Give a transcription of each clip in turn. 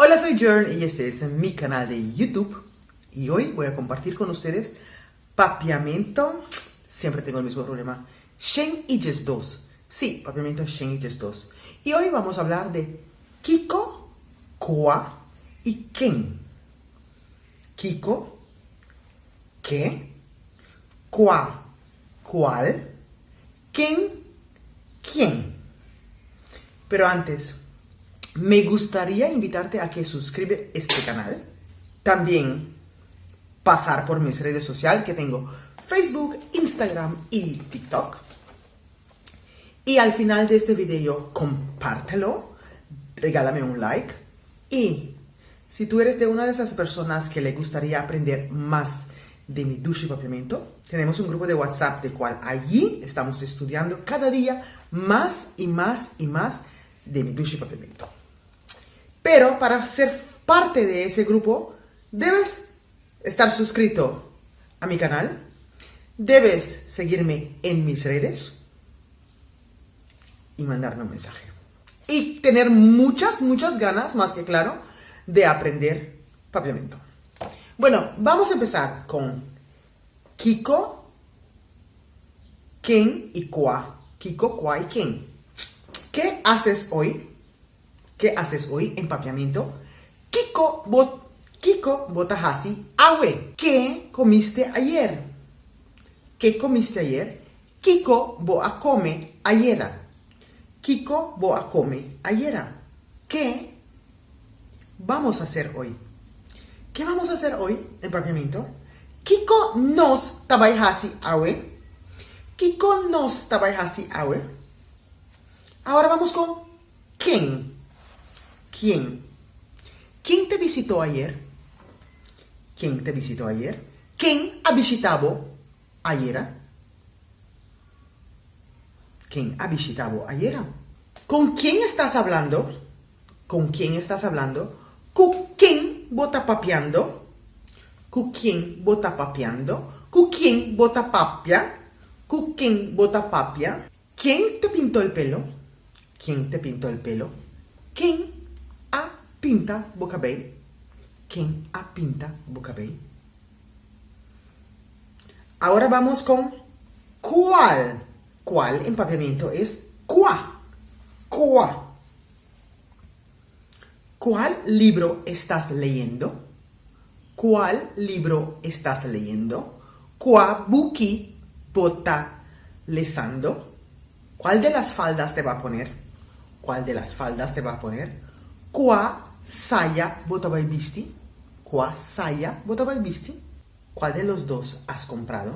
Hola, soy Jern y este es mi canal de YouTube y hoy voy a compartir con ustedes papiamento. Siempre tengo el mismo problema. Shen y Jess 2. Sí, papiamento Shen y Jess 2. Y hoy vamos a hablar de Kiko, Kwa y Ken. Kiko, ¿qué? Kwa, ¿cuál? Ken, ¿quién? Pero antes, me gustaría invitarte a que suscribas este canal. También pasar por mis redes sociales que tengo Facebook, Instagram y TikTok. Y al final de este video, compártelo, regálame un like. Y si tú eres de una de esas personas que le gustaría aprender más de mi ducha y papiamento, tenemos un grupo de WhatsApp de cual allí estamos estudiando cada día más y más y más de mi ducha y papiamento. Pero para ser parte de ese grupo, debes estar suscrito a mi canal, debes seguirme en mis redes y mandarme un mensaje. Y tener muchas ganas, más que claro, de aprender papiamento. Bueno, vamos a empezar con Kiko, Ken y Kwa. Kiko, Kwa y Ken. ¿Qué haces hoy? ¿Qué haces hoy en papiamento? Kiko botahasi awe. ¿Qué comiste ayer? ¿Qué comiste ayer? Kiko boa come ayera. Kiko boa come ayera. ¿Qué vamos a hacer hoy? ¿Qué vamos a hacer hoy en papiamento? Kiko nos tabayhasi awe. Kiko nos tabayhasi awe. Ahora vamos con ¿quién? ¿Quién? ¿Quién te visitó ayer? ¿Quién te visitó ayer? ¿Quién ha visitado ayer? ¿Quién ha visitado ayer? ¿Con quién estás hablando? ¿Con quién estás hablando? ¿Con quién bota papiando? ¿Con quién bota papiando? ¿Con quién bota papia? ¿Con quién bota papia? ¿Quién te pintó el pelo? ¿Quién te pintó el pelo? ¿Quién ha pinta bocabé? ¿Quién ha pinta bocabé? Ahora vamos con ¿cuál? ¿Cuál en papiamento es Kwa? Kwa. ¿Cuál libro estás leyendo? ¿Cuál libro estás leyendo? ¿Cuál buki bota lesando? ¿Cuál de las faldas te va a poner? ¿Cuál de las faldas te va a poner? ¿Cuál saya botabai visti? ¿Cuál saya botabai visti? ¿Cuál de los dos has comprado?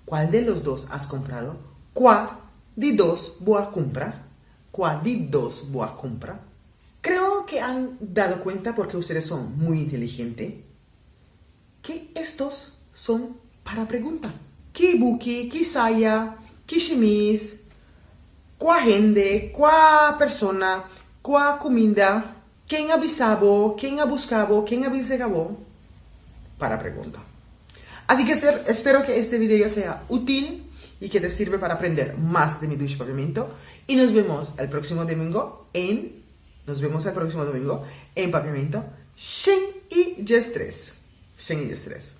¿Cuál de los dos has comprado? ¿Cuál de dos boa compra? ¿Cuál de dos boa compra? Creo que han dado cuenta, porque ustedes son muy inteligentes, que estos son para pregunta. ¿Qué buki, qué saya, qué chemise, cuá gente, cuá persona, cuá comida, quién ha avisado, quién ha buscado, quién ha visitado? Para pregunta. Así que espero que este video sea útil y que te sirva para aprender más de mi ducha y papiamento. Y nos vemos el próximo domingo en papiamento Shen y Jess 3. Shen y Jess 3.